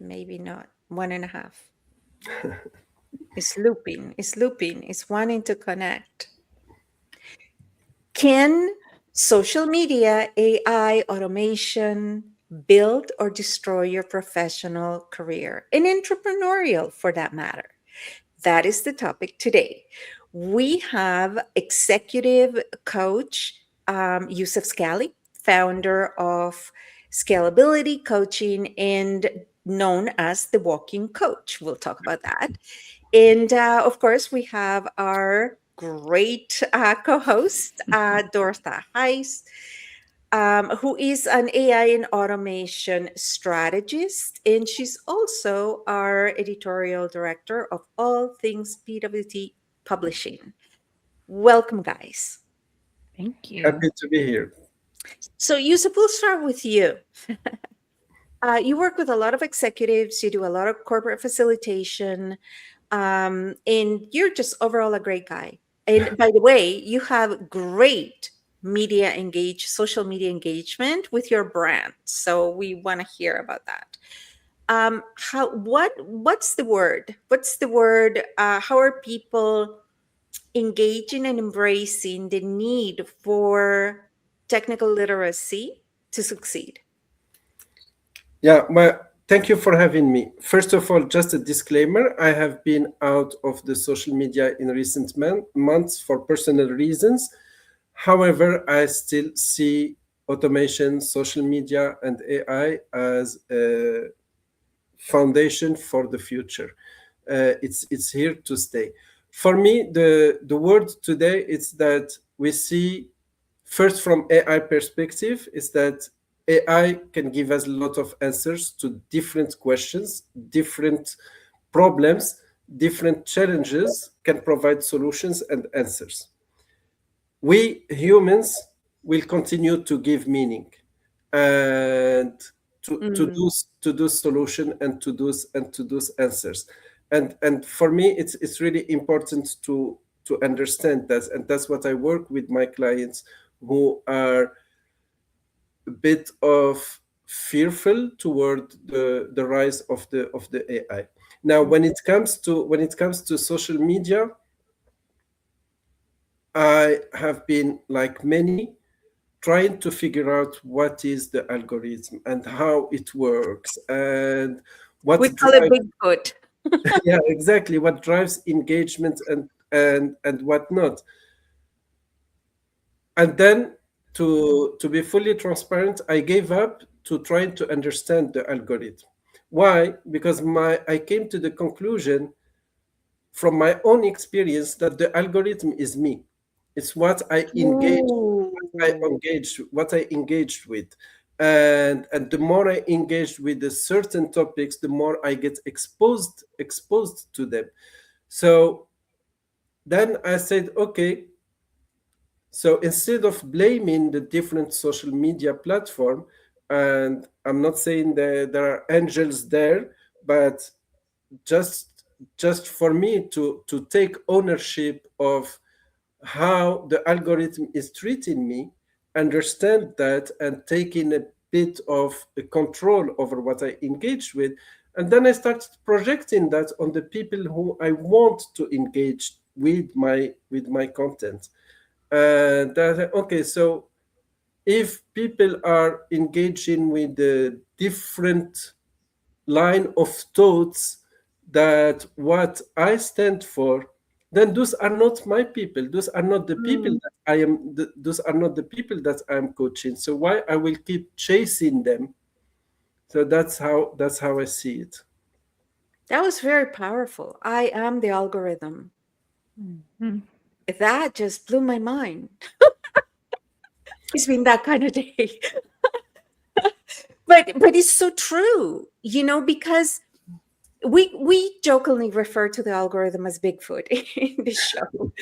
maybe not, 1.5. It's looping, it's wanting to connect. Can social media, AI, automation build or destroy your professional career and entrepreneurial for that matter? That is the topic today. We have executive coach Yusuf Scali, founder of Scalability Coaching and known as the Walking Coach. We'll talk about that. And of course, we have our great co host, Dorotha Heiss, who is an AI and automation strategist. And she's also our editorial director of all things PWT Publishing. Welcome, guys. Thank you. Happy to be here. So, Yusuf, we'll start with you. You work with a lot of executives, you do a lot of corporate facilitation, and you're just overall a great guy. And by the way, you have great social media engagement with your brand. So we want to hear about that. What's the word? What's the word? How are people engaging and embracing the need for technical literacy to succeed? Yeah, well, thank you for having me. First of all, just a disclaimer, I have been out of the social media in recent months for personal reasons. However, I still see automation, social media, and AI as a foundation for the future. It's here to stay. For me, the word today is that we see, first from AI perspective, is that AI can give us a lot of answers to different questions, different problems, different challenges, can provide solutions and answers. We humans will continue to give meaning and to those solution and to those answers. And for me, it's really important to understand that, and that's what I work with my clients who are a bit of fearful toward the rise of the AI. Now, when it comes to social media, I have been, like many, trying to figure out what is the algorithm and how it works and what We call it drives Bigfoot. yeah, exactly, what drives engagement and whatnot. And then, to be fully transparent, I gave up to trying to understand the algorithm. Why? Because I came to the conclusion from my own experience that the algorithm is me. It's what I engage, Ooh. what I engaged with. And the more I engaged with the certain topics, the more I get exposed to them. So then I said, okay, so instead of blaming the different social media platform, and I'm not saying that there are angels there, but just just for me to take ownership of how the algorithm is treating me, understand that, and taking a bit of a control over what I engage with, and then I started projecting that on the people who I want to engage with my content. And okay, so if people are engaging with the different line of thoughts that what I stand for, then those are not my people. Those are not the people Mm. that I am. Those are not the people that I am coaching. So why I will keep chasing them? So that's how I see it. That was very powerful. I am the algorithm. Mhm. That just blew my mind. It's been that kind of day. But it's so true, because we jokingly refer to the algorithm as Bigfoot in the show.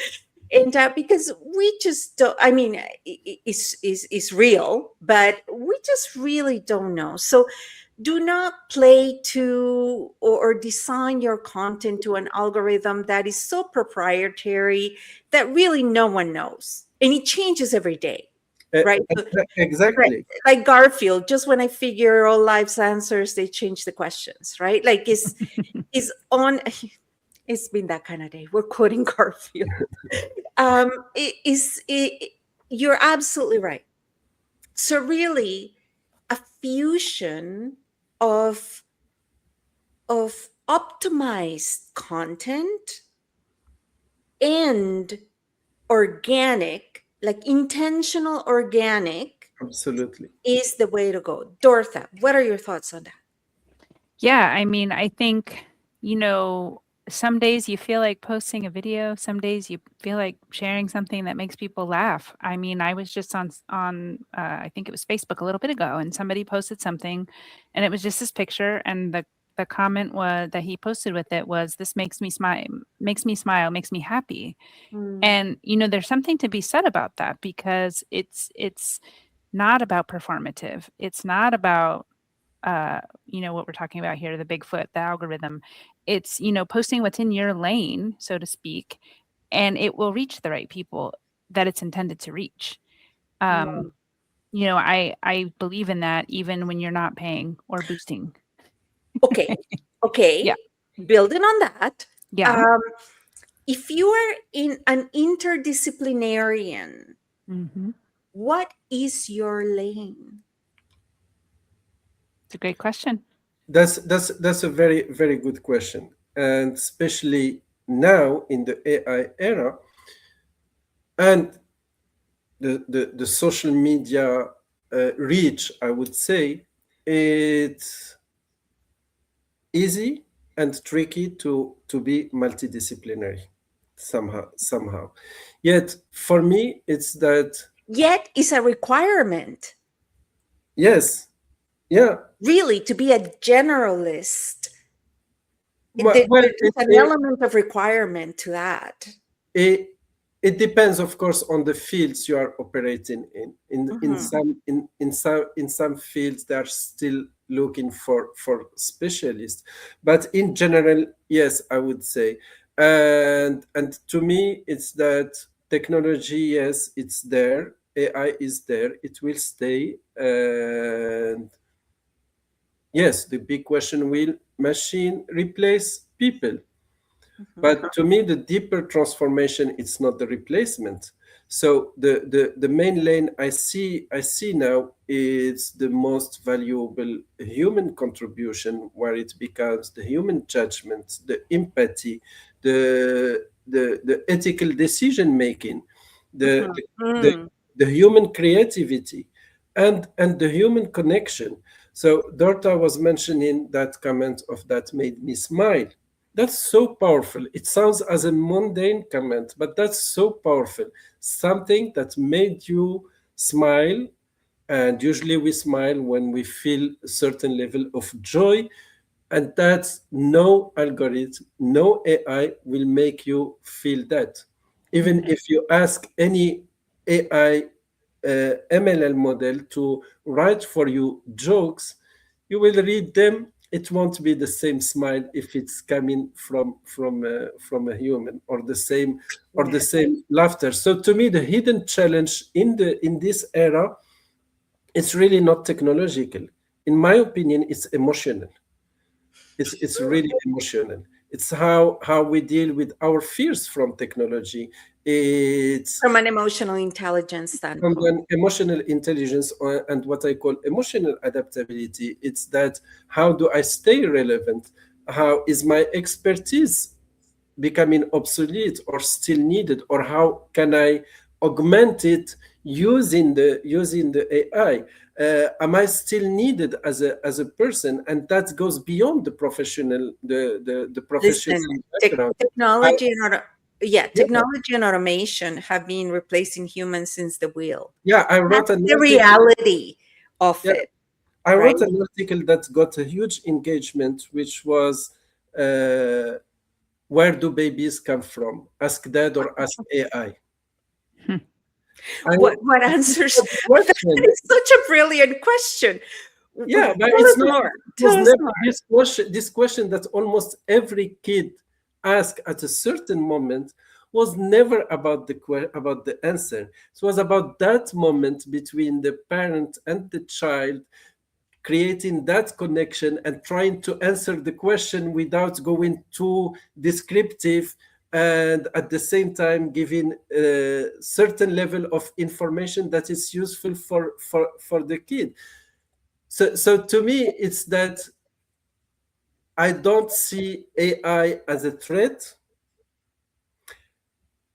And because we just don't, I mean, it's real, but we just really don't know. So do not play to or design your content to an algorithm that is so proprietary that really no one knows. And it changes every day. right? So, right, Exactly. like Garfield, just when I figure all life's answers, they change the questions, right? Like is on. It's been that kind of day. We're quoting Garfield. It is. You're absolutely right. So really, a fusion of optimized content and organic, like intentional organic, Absolutely. is the way to go. Dortha, what are your thoughts on that? Yeah, I mean, I think, some days you feel like posting a video, some days you feel like sharing something that makes people laugh. I mean, I was just I think it was Facebook a little bit ago, and somebody posted something, and it was just this picture, and the comment was that he posted with it was, "This makes me smile, makes me happy." Mm, And there's something to be said about that, because it's not about performative. It's not about what we're talking about here, the Bigfoot, the algorithm. It's, posting what's in your lane, so to speak, and it will reach the right people that it's intended to reach. mm. I believe in that, even when you're not paying or boosting. Okay, okay. Yeah. Building on that, Yeah. um, if you are in an interdisciplinarian, Hmm. what is your lane? It's a great question. That's a very, very good question, and especially now in the AI era, and the social media reach, I would say, it's easy and tricky to be multidisciplinary somehow. Yet for me, it's that Yet is a requirement, yes, yeah. really, to be a generalist. Well, There's an element of requirement to that. it it depends, of course, on the fields you are operating in. Mhm, In some fields, they're still looking for specialists, but in general, yes, I would say. And to me, it's that technology, yes, it's there. AI is there. It will stay. And yes, the big question: will machine replace people? mhm, But to me, the deeper transformation, it's not the replacement. So the main lane I see now is the most valuable human contribution, where it becomes the human judgment, the empathy, the ethical decision making, the mhm, the, the mm. the human creativity, and the human connection. So Dorta was mentioning that comment of that made me smile. That's so powerful. It sounds as a mundane comment, but that's so powerful. Something that made you smile, and usually we smile when we feel a certain level of joy, and that's no algorithm, no AI will make you feel that. Even Mhm. if you ask any AI MLL model to write for you jokes, you will read them. It won't be the same smile if it's coming from a human, or the Yeah. same laughter. So to me, the hidden challenge in this era, it's really not technological. In my opinion, it's emotional. It's really emotional. It's how we deal with our fears from technology. It's From an emotional intelligence from standpoint. an emotional intelligence, and what I call emotional adaptability. It's that, how do I stay relevant? How is my expertise becoming obsolete or still needed, or how can I augment it using the AI? Am I still needed as a person? And that goes beyond the professional the professional Listen, background. I, technology and yeah, technology and automation have been replacing humans since the wheel. yeah. I wrote That's an the article. reality of Yeah, it, I right? wrote an article that got a huge engagement, which was, uh, where do babies come from? Ask dad or ask AI. Hmm. I, What answers? the That question, is such a brilliant question. yeah, but Tell it's us not. more. It was Tell us never more. this question that almost every kid ask at a certain moment. was never about about the answer. It was about that moment between the parent and the child, creating that connection and trying to answer the question without going too descriptive, and at the same time giving a certain level of information that is useful for the kid. So to me, it's that I don't see AI as a threat,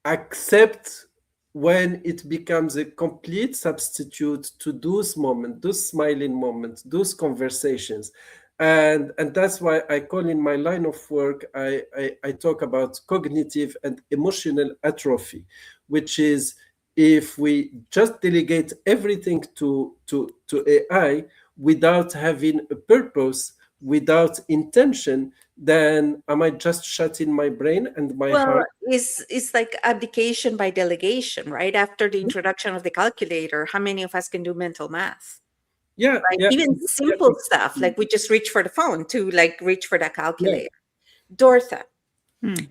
except when it becomes a complete substitute to those moments, those smiling moments, those conversations. And that's why I call in my line of work, I talk about cognitive and emotional atrophy, which is if we just delegate everything to AI without having a purpose, without intention, then am I just shutting my brain and my Well, heart? it's like abdication by delegation, right? After the introduction of the calculator, how many of us can do mental math? Yeah, Right? yeah, Even simple stuff, like we just reach for the phone to like reach for that yeah. calculator. Dortha, Hmm.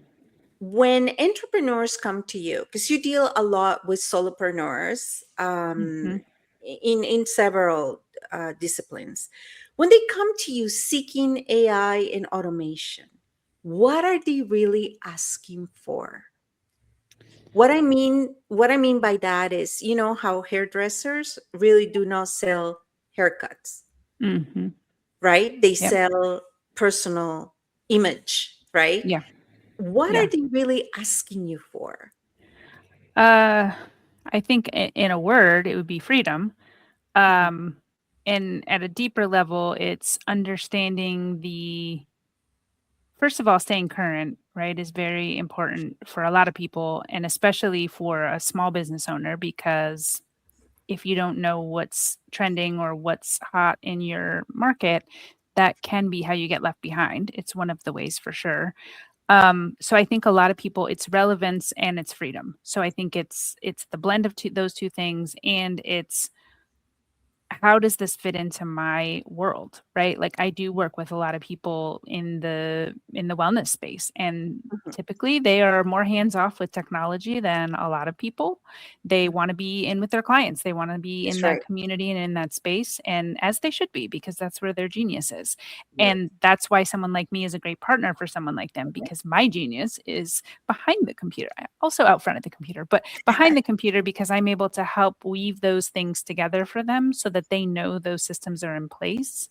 when entrepreneurs come to you, because you deal a lot with solopreneurs Mhm. in several disciplines, when they come to you seeking AI and automation, what are they really asking for? What I mean by that is, you know how hairdressers really do not sell haircuts, Mhm. right? They Yep. sell personal image, right? Yeah. What Yeah. are they really asking you for? Uh, I think in a word, it would be freedom. Mhm. Um, and at a deeper level, it's understanding the first of all, staying current, right, is very important for a lot of people, and especially for a small business owner, because if you don't know what's trending or what's hot in your market, that can be how you get left behind. It's one of the ways for sure. So I think a lot of people, it's relevance and it's freedom. So I think it's the blend of those two things, and it's how does this fit into my world, right? Like I do work with a lot of people in the wellness space, and Mhm. typically they are more hands off with technology than a lot of people. They want to be in with their clients. They want to be in That's that right. community and in that space, and as they should be, because that's where their genius is. Yeah. And that's why someone like me is a great partner for someone like them, because my genius is behind the computer. Also out front of the computer, but behind the computer, because I'm able to help weave those things together for them so that they know those systems are in place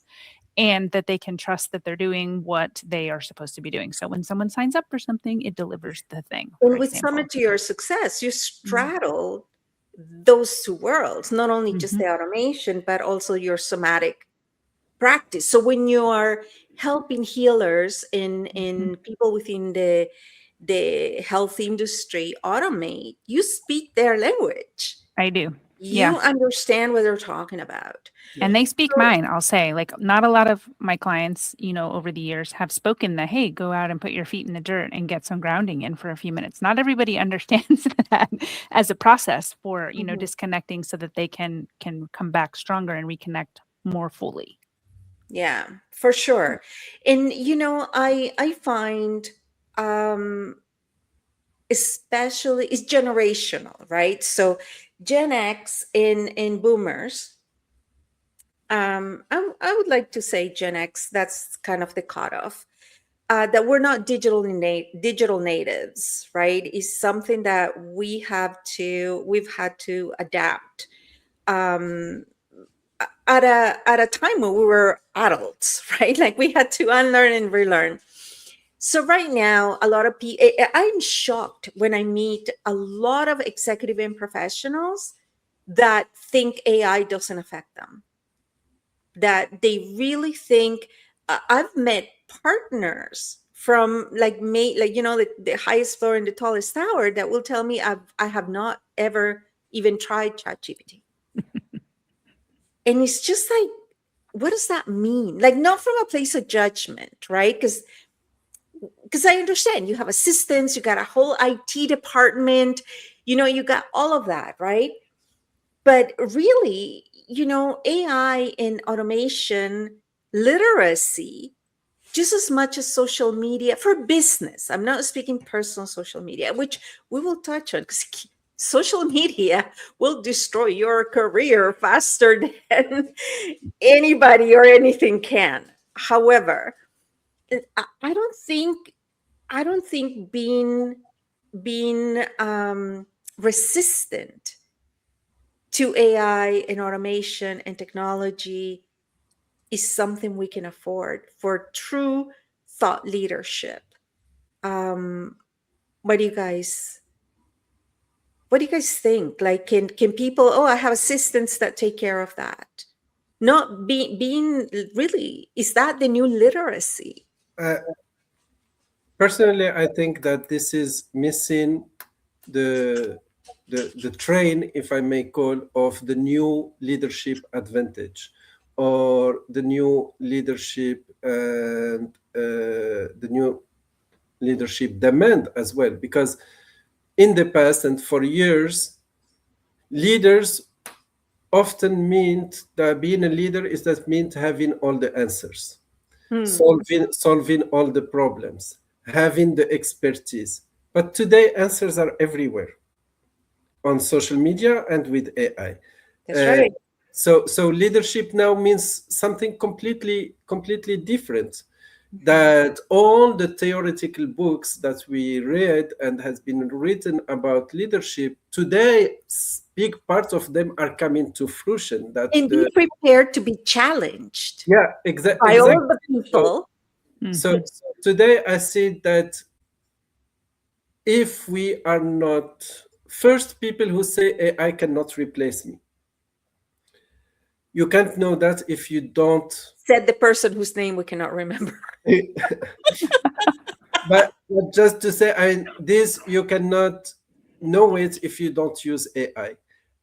and that they can trust that they're doing what they are supposed to be doing. So when someone signs up for something, it delivers the thing, for And with Summit example. to Your Success, you Mm. straddle those two worlds, not only just Mhm. the automation, but also your somatic practice. So when you are helping healers Mhm. in people within the health industry automate, you speak their language. I do. Yeah. You understand what they're talking about. And Yeah. they speak So, mine, I'll say. Like, not a lot of my clients, over the years have spoken the, hey, go out and put your feet in the dirt and get some grounding in for a few minutes. Not everybody understands that as a process for, mhm. disconnecting so that they can come back stronger and reconnect more fully. Yeah, for sure. And I find um especially it's generational, right? So Gen X in boomers, I would like to say Gen X, that's kind of the cutoff. That we're not digital natives, right? Is something that we've had to adapt um, at a time when we were adults, right? Like we had to unlearn and relearn. So right now, a lot of people, I'm shocked when I meet a lot of executive and professionals that think AI doesn't affect them, that they really think. I've met partners from the highest floor in the tallest tower that will tell me I have not ever even tried ChatGPT, and it's just like, what does that mean? Like, not from a place of judgment, right? Because I understand you have assistants, you got a whole IT department, you got all of that, right? But really, AI and automation literacy just as much as social media for business. I'm not speaking personal social media, which we will touch on, because social media will destroy your career faster than anybody or anything can. However, I don't think being resistant to AI and automation and technology is something we can afford for true thought leadership. Um, what do you guys think? Like, can people? Oh, I have assistants that take care of that. Not being really, is that the new literacy? Uh, Personally, I think that this is missing the the train, if I may call, of the new leadership advantage, or the new leadership and the new leadership demand as well. Because in the past and for years, leaders often meant that being a leader is that meant having all the answers, Hmm. solving all the problems, having the expertise. But today, answers are everywhere on social media and with AI. That's Uh, right. so leadership now means something completely different. That all the theoretical books that we read and has been written about leadership today, big part of them are coming to fruition. That And be the prepared to be challenged yeah, by all exactly. the people. Mhm. So today I see that if we are not first people who say AI cannot replace me, you can't know that if you don't. Said the person whose name we cannot remember. But just to say, this you cannot know it if you don't use AI.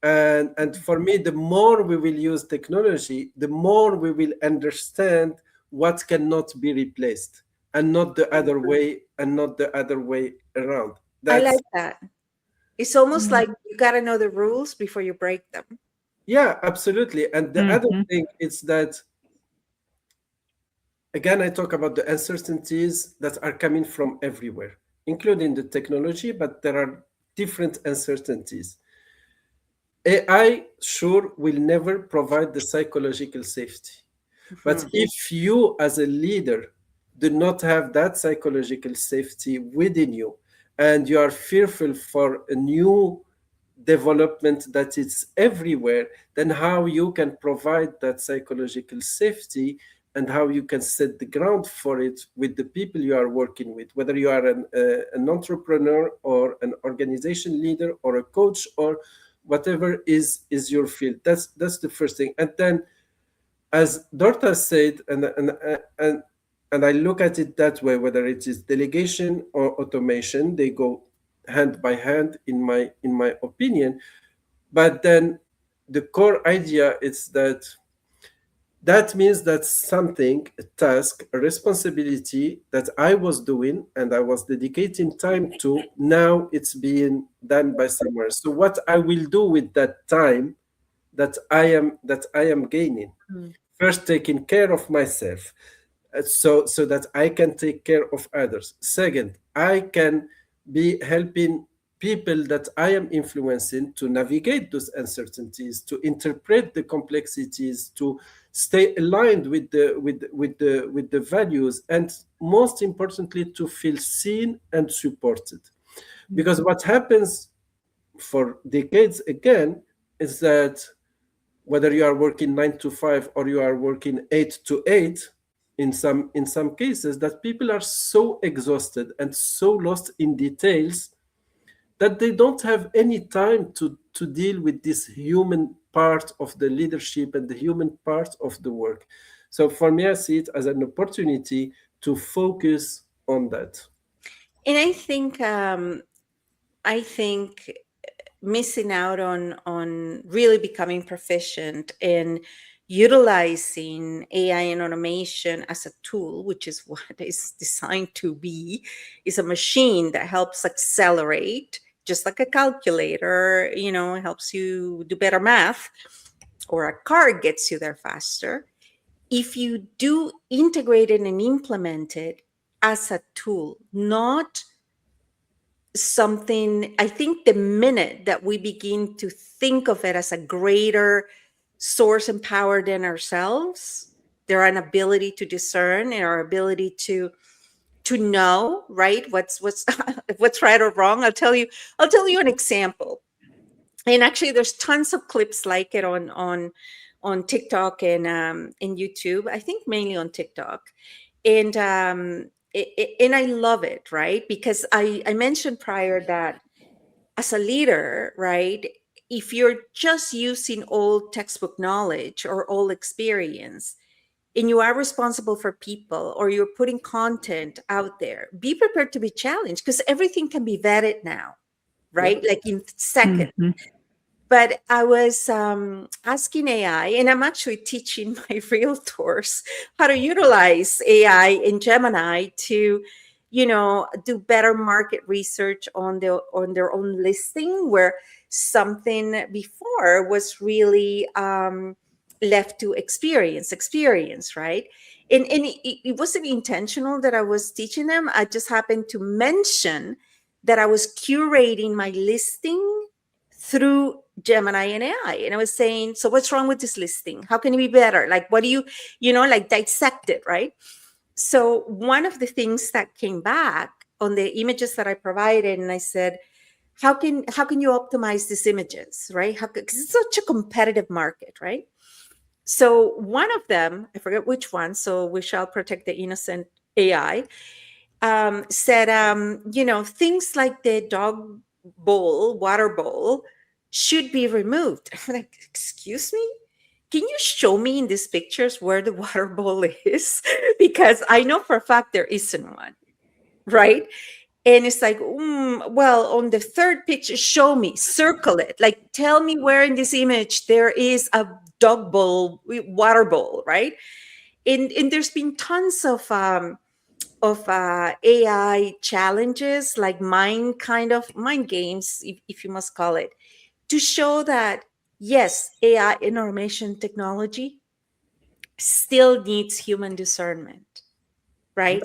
And for me, the more we will use technology, the more we will understand what cannot be replaced, and not the other way, and not the other way around. I That's like that. It's almost like Mhm. you got to know the rules before you break them. yeah, absolutely. And the other Mhm. thing is that, again, I talk about the uncertainties that are coming from everywhere, including the technology, but there are different uncertainties. AI sure will never provide the psychological safety. But Mhm. if you, as a leader, do not have that psychological safety within you, and you are fearful for a new development that is everywhere, then how you can provide that psychological safety, and how you can set the ground for it with the people you are working with, whether you are an entrepreneur or an organization leader or a coach or whatever is your field. That's the first thing. And then, as Dorta said, and I look at it that way, whether it is delegation or automation, they go hand by hand in my opinion. But then the core idea is that that means that something, a task, a responsibility that I was doing and I was dedicating time to, now it's being done by someone. So what I will do with that time that I am gaining, Mm. first taking care of myself, so that I can take care of others. Second, I can be helping people that I am influencing to navigate those uncertainties, to interpret the complexities, to stay aligned with the values, and most importantly, to feel seen and supported. Because what happens for decades again is that whether you are working 9 to 5 or you are working 8 to 8, in some cases, that people are so exhausted and so lost in details that they don't have any time to deal with this human part of the leadership and the human part of the work. So for me, I see it as an opportunity to focus on that. And I think missing out on really becoming proficient in utilizing AI and automation as a tool, which is what it's designed to be, is a machine that helps accelerate, just like a calculator, helps you do better math, or a car gets you there faster. if you do integrate it and implement it as a tool, not something, I think the minute that we begin to think of it as a greater source and power than ourselves, their ability to discern and our ability to know, right, what's what's right or wrong. I'll tell you an example. And actually there's tons of clips like it on TikTok and in YouTube. I think mainly on TikTok. And and I love it, right? Because I mentioned prior that as a leader, right, if you're just using old textbook knowledge or old experience and you are responsible for people or you're putting content out there, be prepared to be challenged because everything can be vetted now, Yeah. right? Like in seconds. Mhm. But I was asking AI, and I'm actually teaching my realtors how to utilize AI in Gemini to, do better market research on their own listing, where something before was really left to experience, right? And it wasn't intentional that I was teaching them. I just happened to mention that I was curating my listing through Gemini and AI. And I was saying, so what's wrong with this listing? How can it be better? Like, what do like dissect it, right? So one of the things that came back on the images that I provided, and I said, how can you optimize these images, right? Because it's such a competitive market, right? So one of them, I forget which one, so we shall protect the innocent AI, said, things like the dog bowl, water bowl, should be removed. I'm like, excuse me? Can you show me in these pictures where the water bowl is? Because I know for a fact there isn't one, right? And it's like, well, on the third picture, show me, circle it. Like, tell me where in this image there is a dog bowl, water bowl, right? And there's been tons of AI challenges, like mind games, if you must call it, to show that yes, AI and automation technology still needs human discernment, right?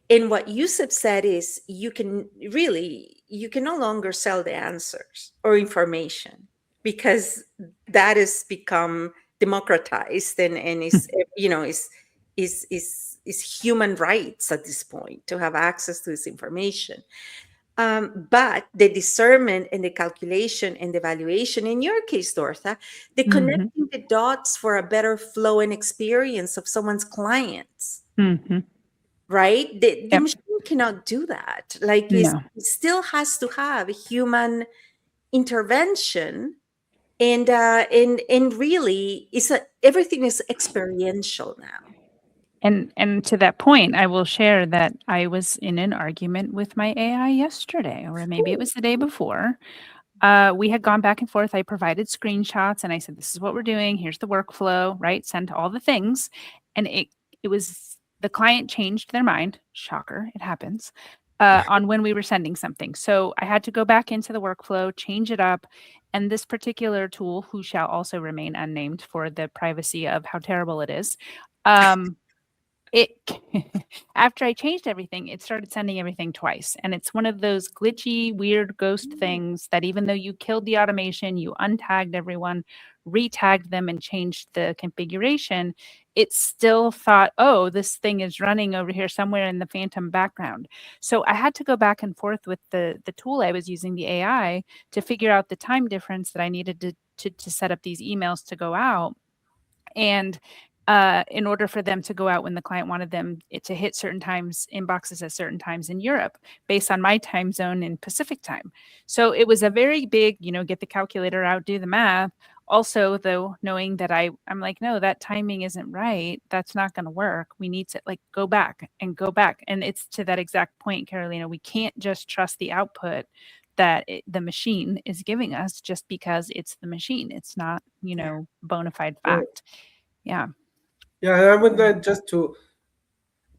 And what Yusuf said is you can no longer sell the answers or information because that has become democratized and is human rights at this point to have access to this information. But the discernment and the calculation and the valuation, in your case, Dortha, the Mhm. connecting the dots for a better flow and experience of someone's clients, Mhm. right? The Yep. machine cannot do that. Like No. it still has to have human intervention, and really, everything is experiential now. And to that point, I will share that I was in an argument with my AI yesterday, or maybe it Ooh. was the day before. We had gone back and forth. I provided screenshots and I said, "This is what we're doing. Here's the workflow," right? Sent all the things. And it was the client changed their mind. Shocker, it happens. On when we were sending something. So I had to go back into the workflow, change it up. And this particular tool, who shall also remain unnamed for the privacy of how terrible it is, um, it after I changed everything, it started sending everything twice, and it's one of those glitchy, weird ghost things that even though you killed the automation, you untagged everyone, retagged them, and changed the configuration, it still thought, "Oh, this thing is running over here somewhere in the phantom background." So I had to go back and forth with the tool I was using, the AI, to figure out the time difference that I needed to set up these emails to go out. And in order for them to go out when the client wanted them to hit certain times, inboxes at certain times in Europe, based on my time zone in Pacific time. So it was a very big, get the calculator out, do the math. Also, though, knowing that I'm like, no, that timing isn't right. That's not going to work. We need to go back and go back. And it's to that exact point, Carolina. We can't just trust the output that the machine is giving us just because it's the machine. It's not, Yeah. bona fide Yeah. fact. Yeah. Yeah, I would like just to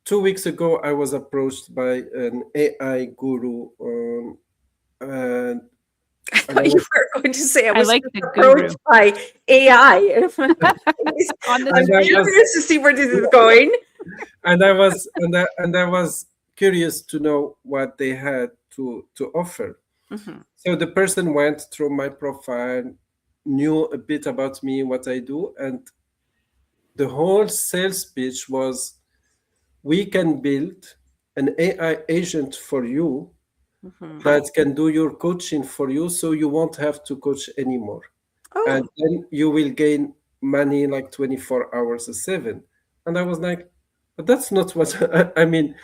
2 weeks ago, I was approached by an AI guru, and I And I thought you was, were going to say I I was like being the guru approached by AI. on the I'm and I street. was, curious to see where this is going. and I was curious to know what they had to offer. Mhm. So the person went through my profile, knew a bit about me, what I do, and the whole sales pitch was, we can build an AI agent for you Mhm. that can do your coaching for you so you won't have to coach anymore. And Oh, then you will gain money like 24 hours a 7. And I was like, but that's not what I mean,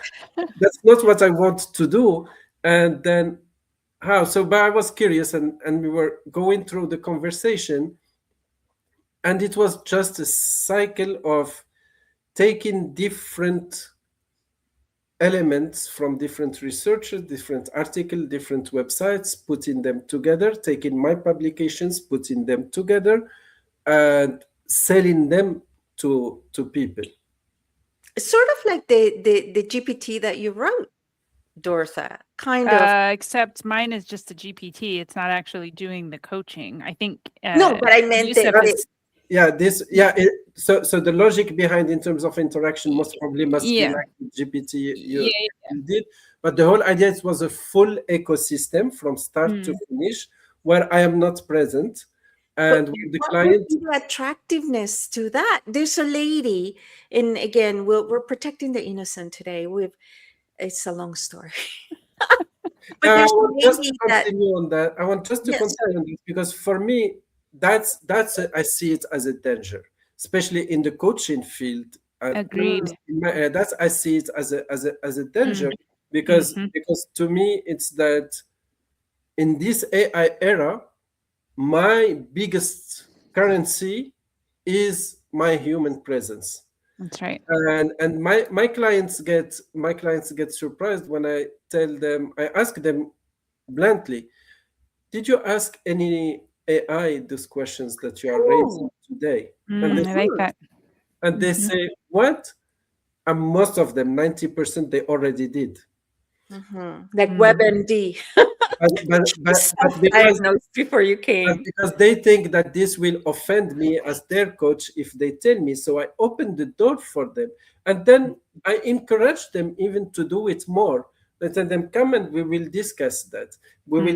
that's not what I want to do. And then how? So, but I was curious, and we were going through the conversation, and it was just a cycle of taking different elements from different researchers, different articles, different websites, putting them together, taking my publications, putting them together, and selling them to people. it's sort of like the GPT that you wrote, Dortha. Kind of. Except mine is just a GPT. It's not actually doing the coaching. I think No, but I meant Yusuf is Yeah, this, yeah. So the logic behind in terms of interaction most probably must be yeah. like the GPT Yeah. you did, but the whole idea it was a full ecosystem from start to Mm. finish where I am not present, But and with the what would client. be the attractiveness to that? There's a lady, and again, we're protecting the innocent today. It's a long story, but Yeah, I there's a want just to lady that continue on that. I want just to yes, continue sorry. on this because for me, I see it as a danger, especially in the coaching field. Agreed. In my area, that's I see it as a Mm. danger Hmm. because to me it's that in this AI era, my biggest currency is my human presence. That's right. And my clients get surprised when I tell them, I ask them bluntly, did you ask any AI these questions that you are raising Oh, today? And they Mm, I like mhm, that. and they Hmm. say, what? And most of them, 90%, they already did. mhm. Like Mm. WebMD. But because Self-diagnosed before you But came. because they think that this will offend me as their coach if they tell me. So I open the door for them. And then I encourage them even to do it more. I tell them, come and we will discuss that. Hmm.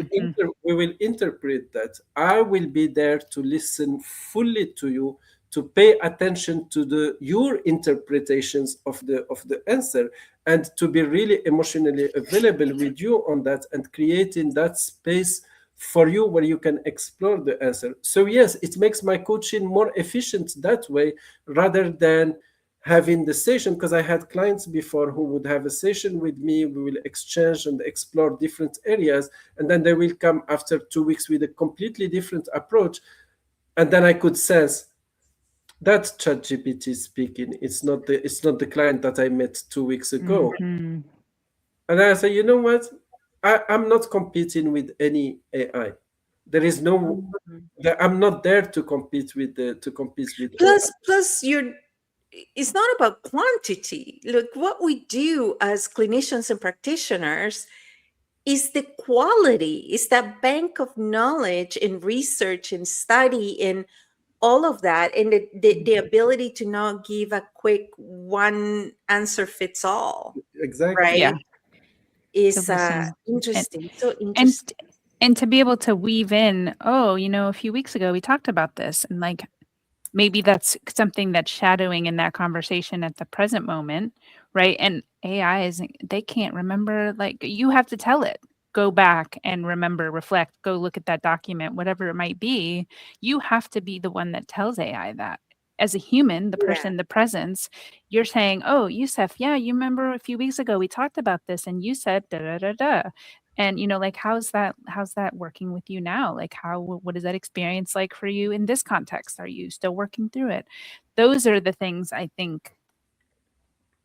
We will interpret that. I will be there to listen fully to you, to pay attention to the your interpretations of the answer, and to be really emotionally available with you on that and creating that space for you where you can explore the answer. So yes, it makes my coaching more efficient that way rather than having the session, because I had clients before who would have a session with me, we will exchange and explore different areas, and then they will come after 2 weeks with a completely different approach, and then I could sense that ChatGPT speaking. It's not the client that I met 2 weeks ago. Hmm. And I say, you know what? I'm not competing with any AI. There is no. Mhm. I'm not there to compete with AI. Plus, it's not about quantity. Look, what we do as clinicians and practitioners is the quality, is that bank of knowledge and research and study and all of that, and the ability to not give a quick one answer fits all, Exactly. Yeah. right? To Is listen interesting, so and interesting. and to be able to weave in, oh, a few weeks ago we talked about this, and like maybe that's something that's shadowing in that conversation at the present moment, right? And AI isn't, they can't remember, like you have to tell it, go back and remember, reflect, go look at that document, whatever it might be. You have to be the one that tells AI that. As a human, the Yeah, person, the presence, you're saying, oh, Yusuf, yeah, you remember a few weeks ago we talked about this and you said da da da da. And like how's that working with you now? Like what is that experience like for you in this context? Are you still working through it? Those are the things I think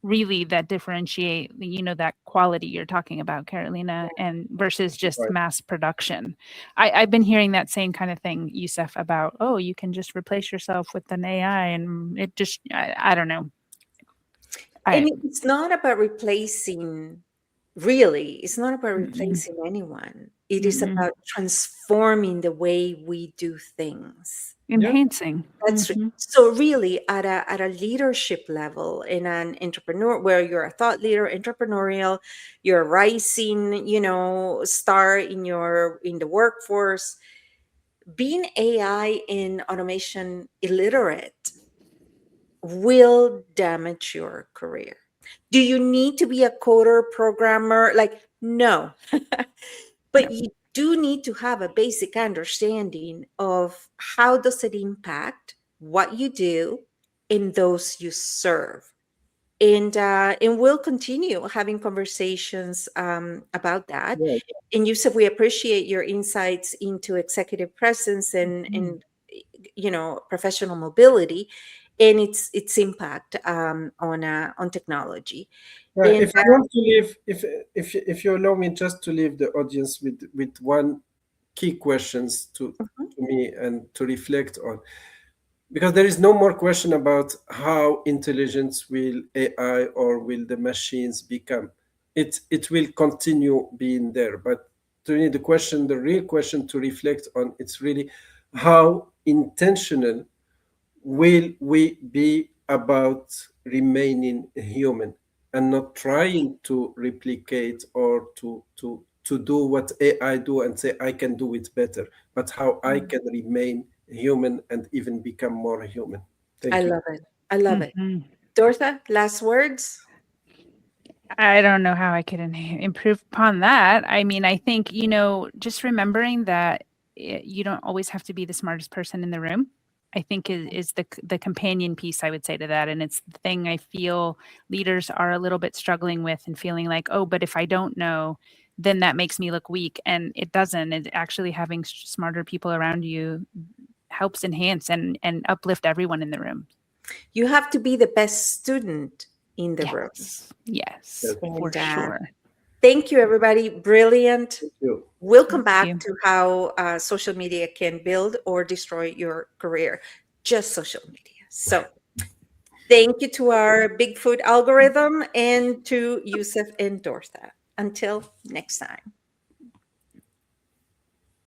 really that differentiate, that quality you're talking about, Carolina, and versus just Right. mass production. I've been hearing that same kind of thing, Yusuf, about, oh, you can just replace yourself with an AI and it just, I don't know. I and it's not about replacing. Really, it's not about mm-mm, replacing anyone. It is Mm-mm. about transforming the way we do things. Yeah. Enhancing. That's Mhm. so really at a leadership level in an entrepreneur where you're a thought leader, entrepreneurial, you're a rising, star in the workforce. Being AI and automation illiterate will damage your career. Do you need to be a coder programmer? Like, no. No. But you do need to have a basic understanding of how does it impact what you do and those you serve. And we'll continue having conversations about that. Yeah. And Yusuf, we appreciate your insights into executive presence Mhm. and professional mobility and its impact on technology. And If I want to leave, if you allow me just to leave the audience with one key questions to me and to reflect on, because there is no more question about how intelligent will AI or will the machines become. It will continue being there, but to me the real question to reflect on, it's really how intentional will we be about remaining human and not trying to replicate or to do what AI do and say I can do it better, but how I can remain human and even become more human. I Thank you. love it. I love it. Mhm. Dortha, last words? I don't know how I could improve upon that. I mean, I think, just remembering that you don't always have to be the smartest person in the room. I think is the companion piece I would say to that, and it's the thing I feel leaders are a little bit struggling with and feeling like, oh, but if I don't know, then that makes me look weak, and it doesn't. It actually having smarter people around you helps enhance and uplift everyone in the room. You have to be the best student in the room. Yes, Yes, for And sure. thank you, everybody. Brilliant. thank you. We'll come Thank back you. to how social media can build or destroy your career. Just social media. So thank you to our Bigfoot algorithm and to Yusuf and Dortha. Until next time.